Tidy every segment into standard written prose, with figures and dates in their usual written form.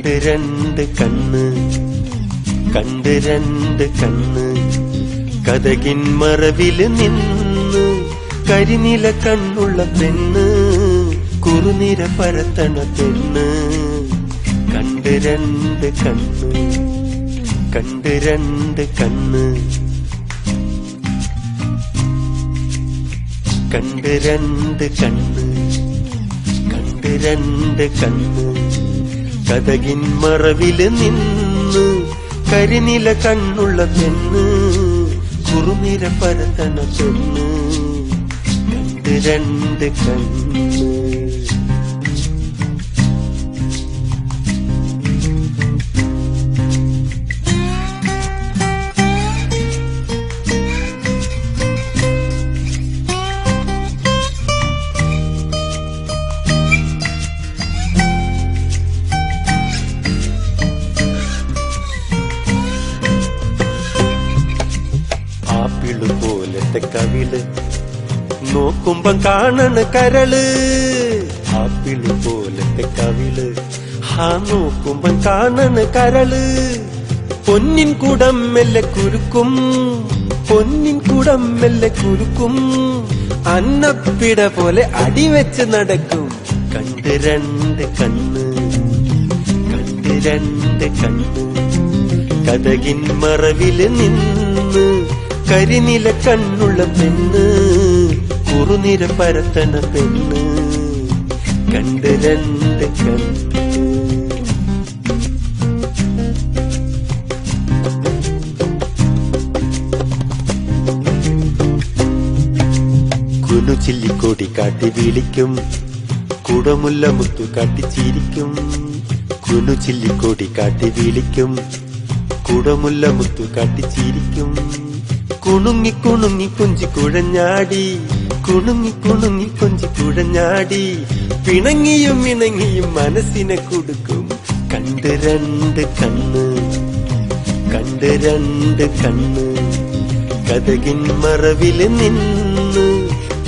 കണ്ട് രണ്ട് കണ്ണ്, കണ്ട് രണ്ട് കണ്ണ്, കതകിൻ മറവില് നിന്ന് കരിനില കണ്ണുള്ള പെണ്ണ്, കുറുനിര പരത്തണ പെണ്ണ്. കണ്ട് രണ്ട് കണ്ണ്, കണ്ട് രണ്ട് കണ്ണ്, കണ്ട് രണ്ട് കണ്ണ്, കണ്ട് രണ്ട് കണ്ണ്, കതകിൻ മറവില് നിന്ന് കരിനില കണ്ണുള്ള പെണ്ണ്, കുറുനിര പരത്തണ പെണ്ണ്. കണ്ട് രണ്ട് കണ്ണ്. ആപ്പിള് പോലത്തെ കവിള് നോക്കുമ്പം കാണണ കരള്, ആപ്പിള് പോലത്തെ കവിള് നോക്കുമ്പം കാണണ കരള്. പൊന്നിൻ കുടം മെല്ലെ കുരുക്കും, പൊന്നിൻ കുടം മെല്ലെ കുരുക്കും, അന്നപ്പിട പോലെ അടിവെച്ച് നടക്കും. കണ്ട് രണ്ട് കണ്ണ്, കണ്ട് രണ്ട് കണ്ണ്, കതകിൻ മറവില് നിന്ന് കരിനില കണ്ണുള്ള പെണ്ണ്, കുറുനിര പരത്തണ പെണ്ണ്. കണ്ട് രണ്ട് കണ്ണ്. കുനു ചില്ലിക്കോടി കാട്ടി വിളിക്കും, കുടമുല്ല മുത്തു കാട്ടി ചിരിക്കും. കുനു ചില്ലിക്കോടി കാട്ടി വിളിക്കും, കുടമുല്ല മുത്തു കാട്ടി ചിരിക്കും. കുണുങ്ങി കുണുങ്ങി കൊഞ്ചി കുഴഞ്ഞാടി, കുണുങ്ങി കുണുങ്ങി കൊഞ്ചി കുഴഞ്ഞാടി, പിണങ്ങിയും ഇണങ്ങിയും മനസ്സിനെ കൊടുക്കും. കണ്ട് രണ്ട് കണ്ണ്, കണ്ട് രണ്ട് കണ്ണ്, കതകിൻ മറവില് നിന്ന്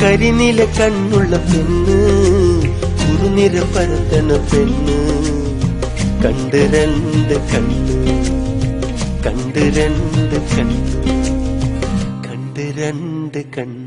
കരിനില കണ്ണുള്ള പെണ്ണ്, കുറുനിര പരത്തണ പെണ്ണ്. കണ്ട് രണ്ട് കണ്ണ്, കണ്ട് രണ്ട് കണ്ണ്, കണ്ട് രണ്ട് കണ്ണ്.